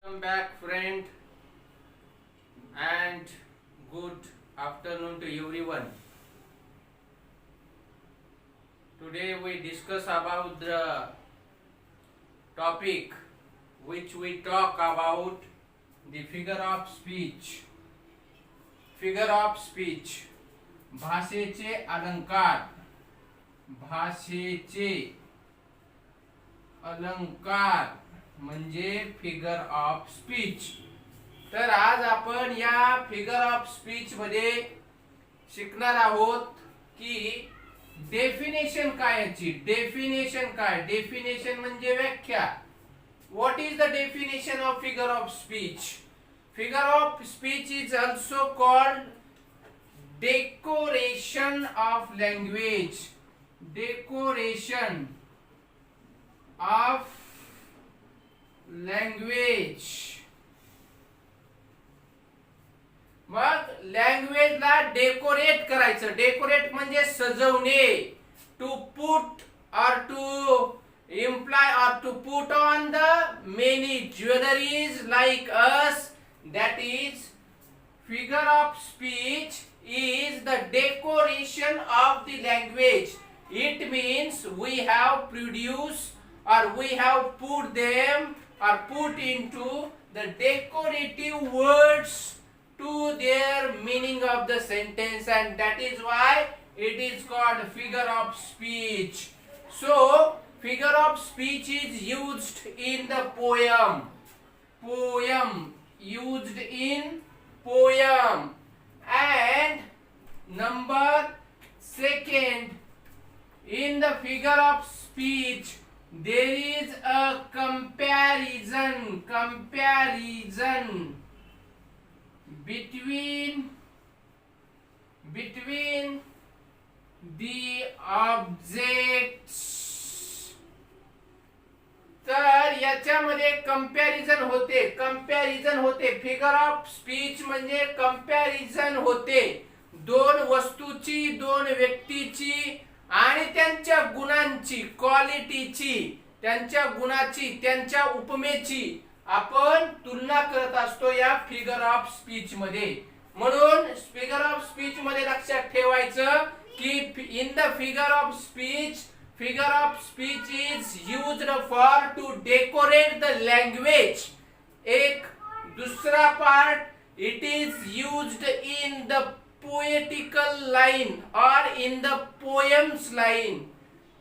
Welcome back, friend, and good afternoon to everyone. Today we discuss about the topic which we talk about the figure of speech. Figure of speech. भाषेचे अलंकार. भाषेचे अलंकार म्हणजे figure of speech. तर आज आपण या figure of speech मध्ये शिकणार आहोत की डेफिनेशन काय याची. डेफिनेशन काय. डेफिनेशन म्हणजे व्याख्या. What is the definition of figure of speech. Figure of speech is also called decoration of language. Decoration of language. मग लँग्वेजला डेकोरेट करायचं. डेकोरेट म्हणजे सजवणे. To put or to employ or to put on the many jewelleries like us. that is figure of speech is the decoration of the language. It means we have produced or we have put them or put into the decorative words to their meaning of the sentence, and that is why it is called figure of speech. So figure of speech is used in the poem. Used in poem. And number second, in the figure of speech there is a comparison between the objects. तर याच्यामध्ये comparison होते. Figure of speech म्हणजे comparison होते दोन वस्तूची, दोन व्यक्तीची आणि त्यांच्या गुणांची, क्वालिटीची, त्यांच्या गुणाची, त्यांच्या उपमेची आपण तुलना करत असतो या फिगर ऑफ स्पीच मध्ये. म्हणून फिगर ऑफ स्पीच मध्ये लक्षात ठेवायचं की in the figure of speech, figure of speech is used for to decorate the language. एक दूसरा part, it is used in the poetical line or in the poems line.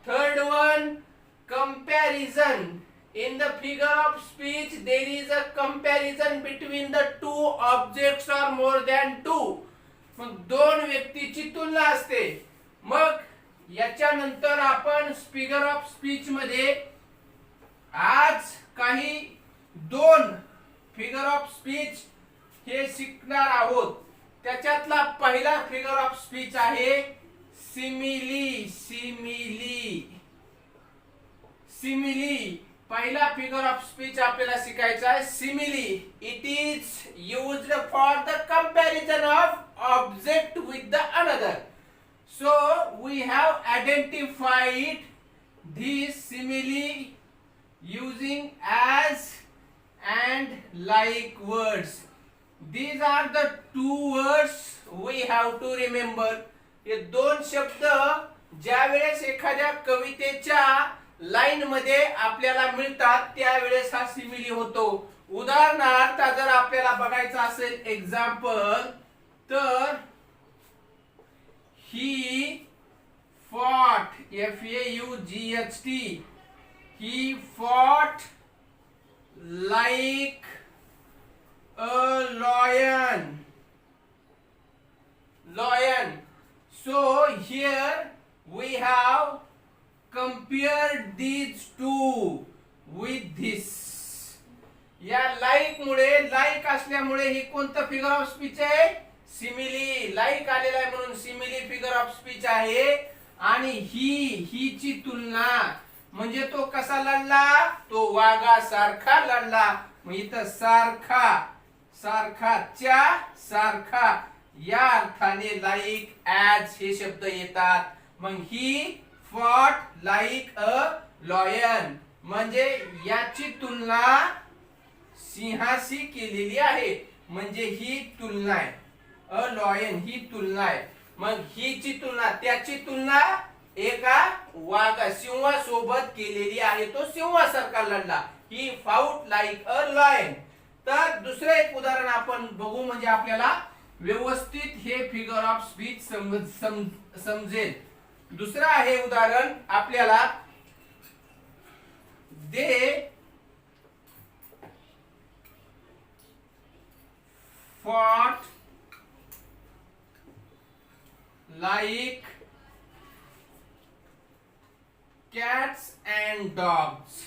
Third one, comparison. In the figure of speech there is a comparison between the two objects or more than two. मग दोन व्यक्तीची तुलना असते. मग याच्यानंतर आपण figure of speech मध्ये आज काही दोन फिगर ऑफ स्पीच हे शिकणार आहोत. त्याच्यातला पहिला फिगर ऑफ स्पीच आहे सिमिली. पहिला फिगर ऑफ स्पीच आपल्याला शिकायचा आहे simile. It is used for the comparison of object with the another. So we have identified these simile using as and like words. These are the two words we have to remember. हे दोन शब्द ज्या वेळेस एखाद्या कवितेच्या line मध्ये आपल्याला मिळतात त्यावेळेस हा सिमिली होतो. उदाहरणार्थ जर आपल्याला बघायचं असेल एक्झाम्पल, तर he fought, F-A-U-G-H-T, he fought like a lion. So here we have compared these two with this. या लाईक मुळे, लाईक असल्यामुळे ही कोणतं फिगर ऑफ स्पीच आहे. सिमिली. लाईक आलेला आहे म्हणून सिमिली फिगर ऑफ स्पीच आहे. आणि ही तुलना म्हणजे तो कसा लढला, तो वाघासारखा लढला. मग इथं सारखाच्या सारखा या अर्थाने लाईक ॲज हे शब्द येतात. मग he fought like a lion म्हणजे याची तुलना सिंहाशी केलेली आहे, म्हणजे ही तुलना आहे. अ लॉयन ही तुलना आहे. मग हीची तुलना, त्याची तुलना एका सिंहासोबत केलेली आहे. तो सिंहासारखा लढला. ही फाउट लाईक अ लॉयन. तर दुसरं एक उदाहरण आपण बघू, म्हणजे आपल्याला व्यवस्थित हे फिगर ऑफ स्पीच समजेल. दुसरं आहे उदाहरण आपल्याला, दे fought like cats and dogs.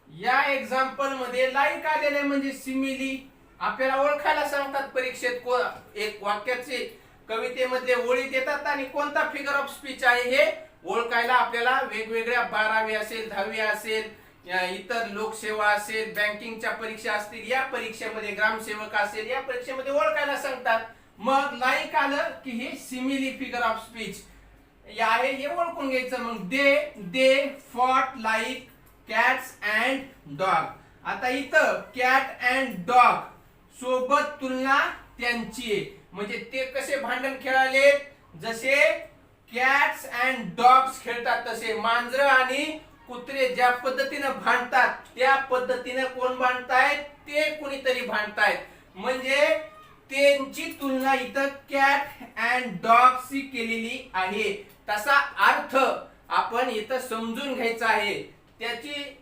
या एक्झाम्पल मध्ये लाईक आलेले म्हणजे सिमिली. आपल्याला ओळखायला सांगतात परीक्षेत, एक वाक्याचे कवितेमध्ये ओळी देतात आणि कोणता फिगर ऑफ स्पीच आहे हे ओळखायला आपल्याला वेगवेगळ्या 12वी असेल, 10वी असेल, इतर लोकसेवा असेल, बँकिंगच्या परीक्षा असतील, या परीक्षेमध्ये ग्रामसेवक असेल, या परीक्षेमध्ये ओळखायला सांगतात. मग लाईक आलं की हे सिमिली फिगर ऑफ स्पीच आहे, हे ओळखून घ्यायचं. मग they fought like cats and dog. आता इथं कॅट अँड डॉग सोबत तुलना त्यांची आहे, म्हणजे ते कसे भांडण खेळाले, जसे कॅट्स अँड डॉग्स खेळतात तसे. मांजर आणि कुत्रे ज्या पद्धतीने भांडतात त्या पद्धतीने कोण भांडतायत, ते कुणीतरी भांडतायत. म्हणजे त्यांची तुलना इथं कॅट अँड डॉगशी केलेली आहे. तसा अर्थ आपण इथं समजून घ्यायचा आहे. त्याची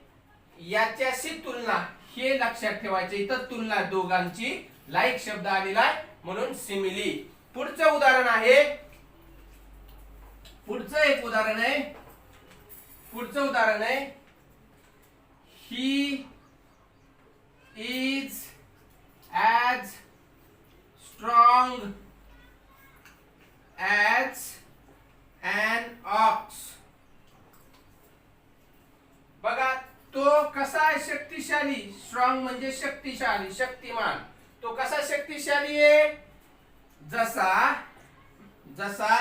याच्याशी तुलना हे लक्षात ठेवायचे. इथं तुलना दोघांची, लाईक शब्द आलेला आहे म्हणून सिमिली. पुढचं उदाहरण आहे, पुढचं एक उदाहरण आहे, पुढचं उदाहरण आहे, he is as strong as an ox. बघा तो कसा आहे शक्तिशाली. स्ट्रॉंग म्हणजे शक्तिशाली, शक्तिमान. तो कसा शक्तिशाली आहे, जसा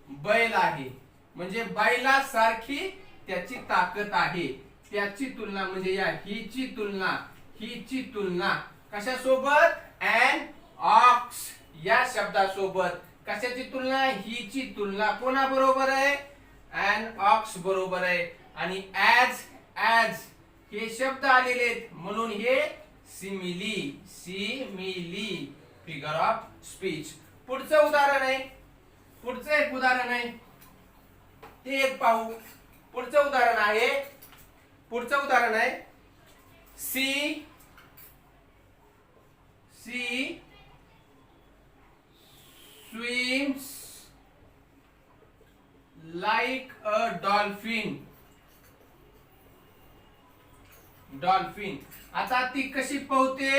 बैल आहे, म्हणजे बैला सारखी त्याची ताकद आहे. त्याची तुलना म्हणजे या हीची तुलना कशासोबत, an ox या शब्दासोबत. कशाची तुलना, हीची तुलना कोणाबरोबर आहे, an ox बरोबर आहे. आणि as हे शब्द आलेले आहेत म्हणून हे सिमिली फिगर ऑफ स्पीच. पुढचं उदाहरण आहे, पुढचं एक उदाहरण आहे ते एक पाहू. पुढचं उदाहरण आहे C swims like a dolphin. आता ती कशी पोहते,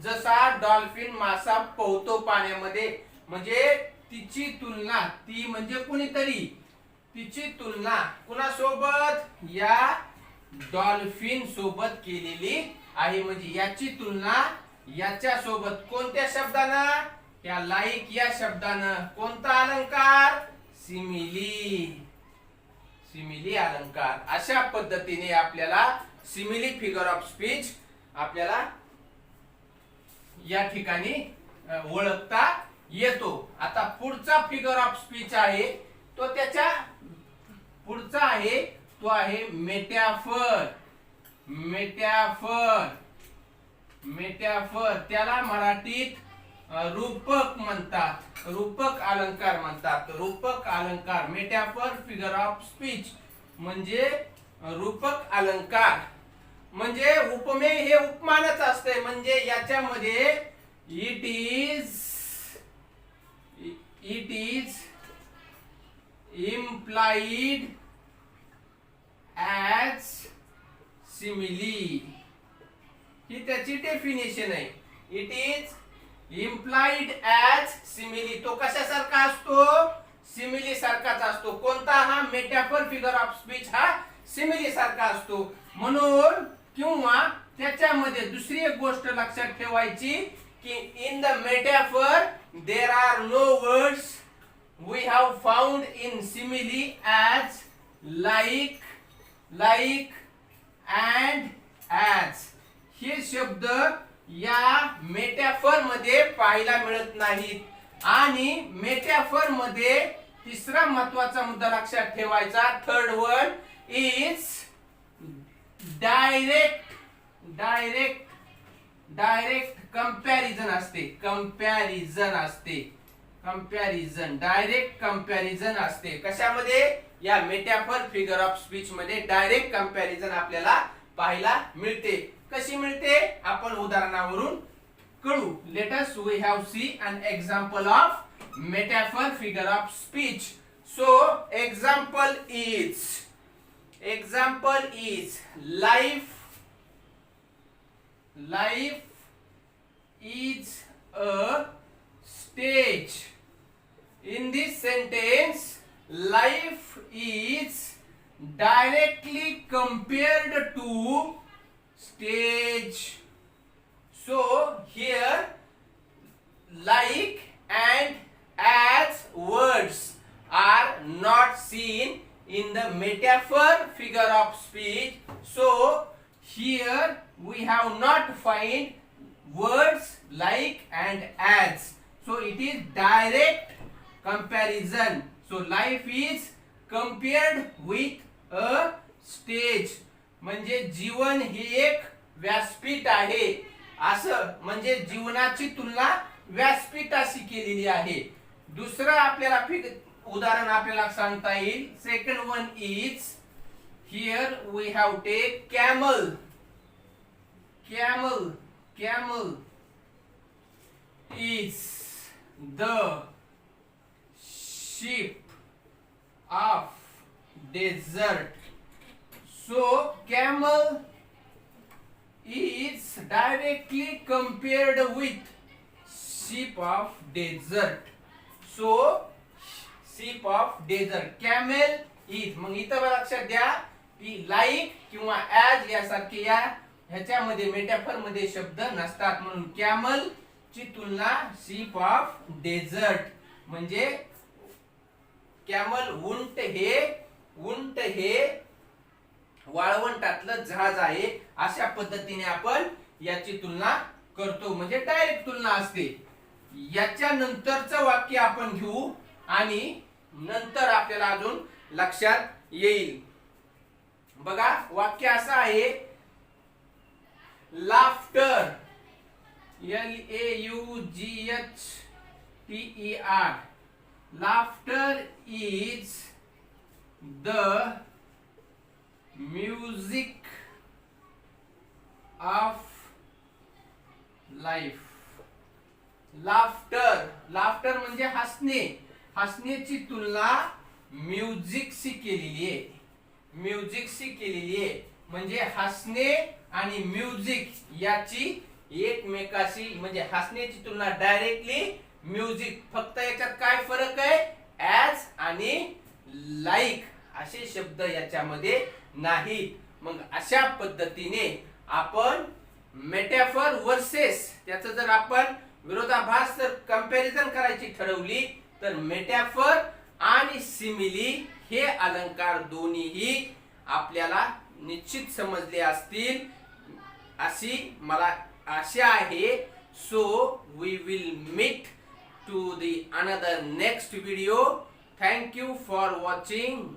जसा डॉल्फिन मासा पोहतो पाण्यामध्ये. म्हणजे तिची तुलना, ती म्हणजे कुणीतरी, तिची तुलना कुणासोबत, या डॉल्फिन सोबत केलेली आहे. म्हणजे याची तुलना याच्या सोबत कोणत्या शब्दानं, या लाईक या शब्दानं. कोणता अलंकार, सिमिली अलंकार. अशा पद्धतीने आपल्याला सिमिली फिगर ऑफ स्पीच आपल्याला या ठिकाणी ओळखता येतो. आता पुढचा फिगर ऑफ स्पीच आहे तो त्याच्या पुढचा आहे, तो आहे मेटॅफर. त्याला मराठीत रूपक म्हणतात, रूपक अलंकार म्हणतात. रूपक अलंकार, मेटॅफर फिगर ऑफ स्पीच म्हणजे रूपक अलंकार. म्हणजे उपमेय हे उपमानच असते. म्हणजे याच्यामध्ये it is implied as simile. ही त्याची डेफिनेशन आहे. It is implied as simile. तो कशासारखा असतो, सिमिली सारखाच असतो. कोणता, हा मेटॅफर फिगर ऑफ स्पीच हा सिमिली सारखा असतो. म्हणून किंवा त्याच्यामध्ये दुसरी एक गोष्ट लक्षात ठेवायची की in the metaphor there are no words we have found in simile as like and as हे शब्द या मेटॅफर मध्ये पाहायला मिळत नाहीत आणि मेटॅफर मध्ये तिसरा महत्वाचा मुद्दा लक्षात ठेवायचा. Third one is direct comparison असते. डायरेक्ट कंपॅरिझन असते कशामध्ये? या मेटॅफर फिगर ऑफ स्पीच मध्ये डायरेक्ट कंपॅरिझन आपल्याला पाहायला मिळते. कशी मिळते आपण उदाहरणावरून कळू. Let us we have see an example of metaphor figure of speech. So example is life is a stage. In this sentence life is directly compared to stage. So here like and as words are not seen in the metaphor figure of speech, so here we have not find words like and as, so it is direct comparison. So life is compared with a stage. म्हणजे जीवन हे एक व्यासपीठ आहे असं, म्हणजे जीवनाची तुलना व्यासपीठाशी केलेली आहे. दुसरं आपल्याला उदाहरण आपल्याला सांगता येईल. Second one is here we have take camel is the sheep of desert. So camel is directly compared with sheep of desert. So sheep of desert, camel is. मग इथं लक्षात द्या की लाईक किंवा ॲज यासारखे या ह्याच्यामध्ये मेटाफर मध्ये शब्द नसतात, म्हणून कॅमल ची तुलना sheep of desert. म्हणजे कॅमल उंट हे वाळवंटातलं जहाज आहे अशा पद्धतीने आपण याची तुलना करतो, म्हणजे डायरेक्ट तुलना असते. याच्या नंतरचं वाक्य आपण घेऊ आणि नंतर आपल्याला अजून लक्षात येईल. बघा वाक्य असं आहे. Laughter LAUGHTER, laughter is the music of life. Laughter म्हणजे हसणे. हसण्याची तुलना म्युझिकशी केलेली आहे. म्हणजे हसणे आणि म्युझिक याची एकमेकाशी, म्हणजे हसण्याची तुलना डायरेक्टली म्युझिक. फक्त याच्यात काय फरक आहे? ॲज आणि लाईक असे शब्द याच्यामध्ये नाहीत. मग अशा पद्धतीने आपण मेटाफर वर्सेस त्याचं जर आपण विरोधाभास जर कंपॅरिझन करायची ठरवली तर मेटाफर आणि सिमिली हे अलंकार दोन्हीही आपल्याला निश्चित समजले असतील अशी मला आशा आहे. So we will meet to the another next video. Thank you for watching.